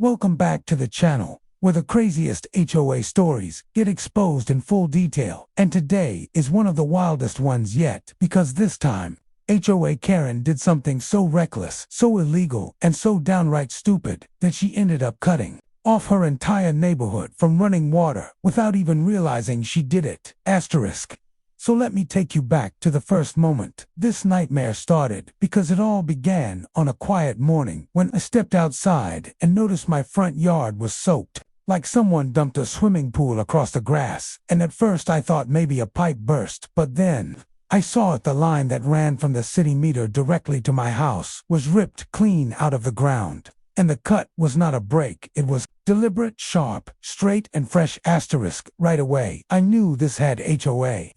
Welcome back to the channel, where the craziest HOA stories get exposed in full detail. And today is one of the wildest ones yet, because this time, HOA Karen did something so reckless, so illegal, and so downright stupid that she ended up cutting off her entire neighborhood from running water without even realizing she did it. Asterisk. So let me take you back to the first moment this nightmare started, because it all began on a quiet morning when I stepped outside and noticed my front yard was soaked, like someone dumped a swimming pool across the grass. And at first I thought maybe a pipe burst, but then I saw the line that ran from the city meter directly to my house was ripped clean out of the ground. And the cut was not a break, it was deliberate, sharp, straight and fresh. Asterisk. Right away I knew this had HOA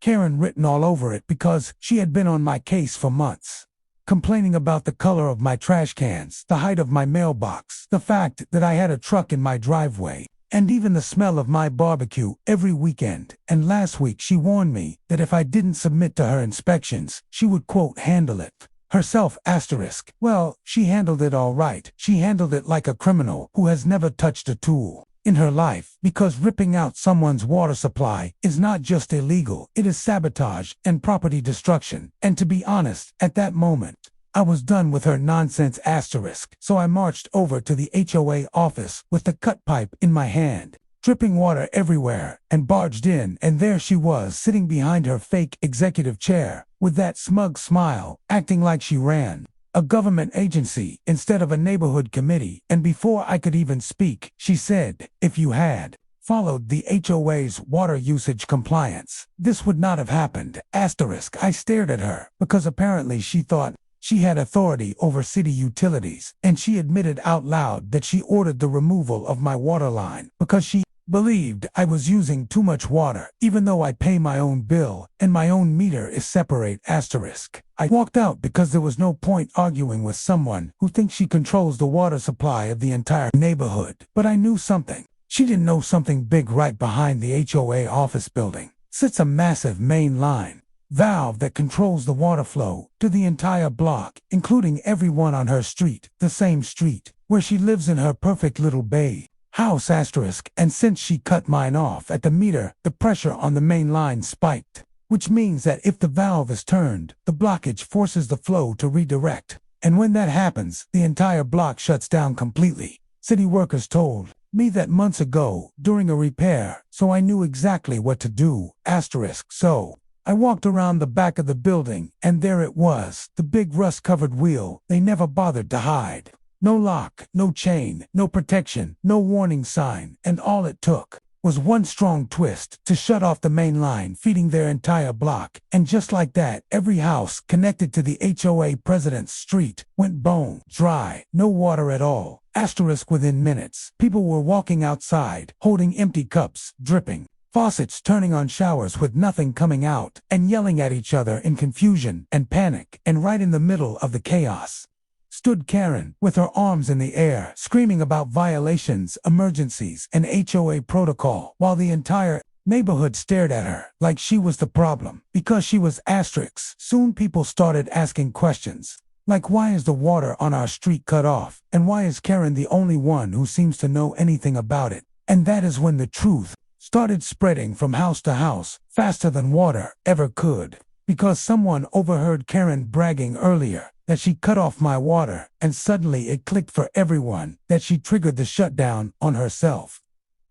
Karen written all over it, because she had been on my case for months, complaining about the color of my trash cans, the height of my mailbox, the fact that I had a truck in my driveway, and even the smell of my barbecue every weekend. And last week she warned me that if I didn't submit to her inspections, she would, quote, handle it herself. Asterisk. Well, she handled it all right. She handled it like a criminal who has never touched a tool in her life, because ripping out someone's water supply is not just illegal, it is sabotage and property destruction. And to be honest, at that moment, I was done with her nonsense. Asterisk. So I marched over to the HOA office with the cut pipe in my hand, dripping water everywhere, and barged in, and there she was, sitting behind her fake executive chair, with that smug smile, acting like she ran a government agency instead of a neighborhood committee. And before I could even speak, she said, if you had followed the HOA's water usage compliance, this would not have happened. Asterisk. I stared at her, because apparently she thought she had authority over city utilities, and she admitted out loud that she ordered the removal of my water line because she believed I was using too much water, even though I pay my own bill and my own meter is separate. Asterisk. I walked out because there was no point arguing with someone who thinks she controls the water supply of the entire neighborhood. But I knew something. She didn't know something big. Right behind the HOA office building sits a massive main line valve that controls the water flow to the entire block, including everyone on her street, the same street where she lives in her perfect little bay house. Asterisk. And since she cut mine off at the meter, the pressure on the main line spiked, which means that if the valve is turned, the blockage forces the flow to redirect. And when that happens, the entire block shuts down completely. City workers told me that months ago during a repair, so I knew exactly what to do. Asterisk. So I walked around the back of the building, and there it was, the big rust-covered wheel they never bothered to hide. No lock, no chain, no protection, no warning sign, and all it took was one strong twist to shut off the main line feeding their entire block. And just like that, every house connected to the HOA president's street went bone dry, no water at all. Asterisk. Within minutes, people were walking outside, holding empty cups, dripping faucets, turning on showers with nothing coming out, and yelling at each other in confusion and panic. And right in the middle of the chaos stood Karen, with her arms in the air, screaming about violations, emergencies, and HOA protocol, while the entire neighborhood stared at her like she was the problem, because she was. Asterisk. Soon people started asking questions, like why is the water on our street cut off, and why is Karen the only one who seems to know anything about it? And that is when the truth started spreading from house to house, faster than water ever could, because someone overheard Karen bragging earlier that she cut off my water, and suddenly it clicked for everyone that she triggered the shutdown on herself.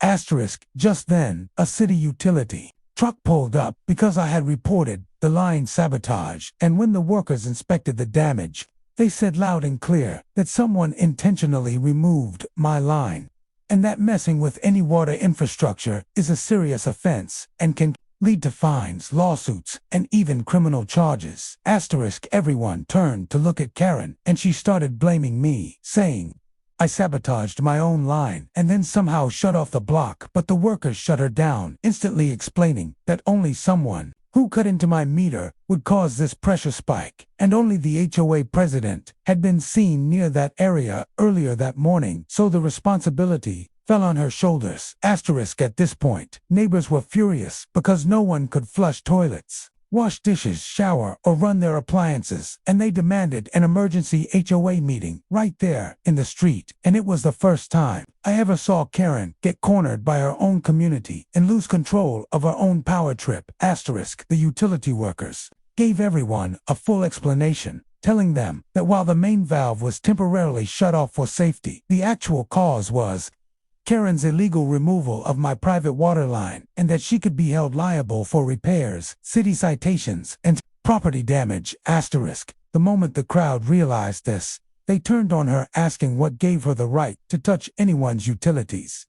Asterisk. Just then, a city utility truck pulled up because I had reported the line sabotage, and when the workers inspected the damage, they said loud and clear that someone intentionally removed my line, and that messing with any water infrastructure is a serious offense and can lead to fines, lawsuits, and even criminal charges. Asterisk. Everyone turned to look at Karen, and she started blaming me, saying I sabotaged my own line and then somehow shut off the block, but the workers shut her down, instantly explaining that only someone who cut into my meter would cause this pressure spike, and only the HOA president had been seen near that area earlier that morning, so the responsibility fell on her shoulders. Asterisk. At this point, neighbors were furious because no one could flush toilets. wash dishes, shower, or run their appliances, and they demanded an emergency HOA meeting right there in the street. And it was the first time I ever saw Karen get cornered by her own community and lose control of her own power trip. Asterisk. The utility workers gave everyone a full explanation, telling them that while the main valve was temporarily shut off for safety, the actual cause was Karen's illegal removal of my private water line, and that she could be held liable for repairs, city citations, and property damage. Asterisk. The moment the crowd realized this, they turned on her, asking what gave her the right to touch anyone's utilities,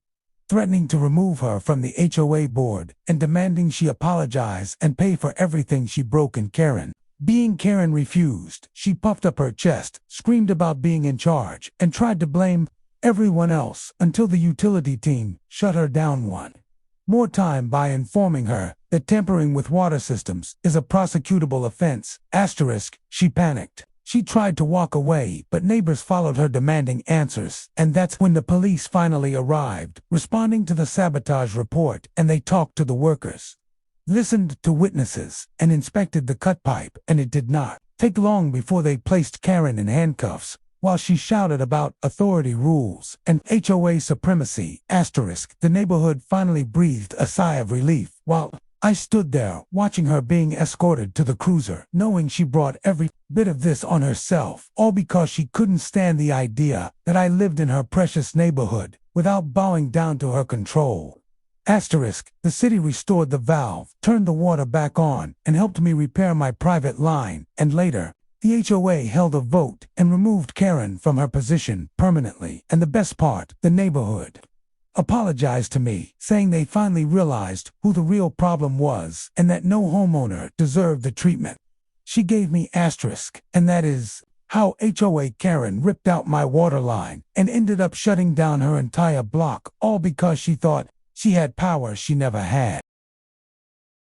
threatening to remove her from the HOA board, and demanding she apologize and pay for everything she broke. And Karen, being Karen, refused. She puffed up her chest, screamed about being in charge, and tried to blame everyone else until the utility team shut her down one more time by informing her that tampering with water systems is a prosecutable offense. Asterisk. She panicked. She tried to walk away, but neighbors followed her demanding answers, and that's when the police finally arrived, responding to the sabotage report, and they talked to the workers, listened to witnesses, and inspected the cut pipe, and it did not take long before they placed Karen in handcuffs while she shouted about authority rules and HOA supremacy. Asterisk. The neighborhood finally breathed a sigh of relief while I stood there watching her being escorted to the cruiser, knowing she brought every bit of this on herself, all because she couldn't stand the idea that I lived in her precious neighborhood without bowing down to her control. Asterisk. The city restored the valve, turned the water back on, and helped me repair my private line, and later, the HOA held a vote and removed Karen from her position permanently. And the best part, the neighborhood apologized to me, saying they finally realized who the real problem was and that no homeowner deserved the treatment she gave me. Asterisk. And that is how HOA Karen ripped out my water line and ended up shutting down her entire block, all because she thought she had power she never had.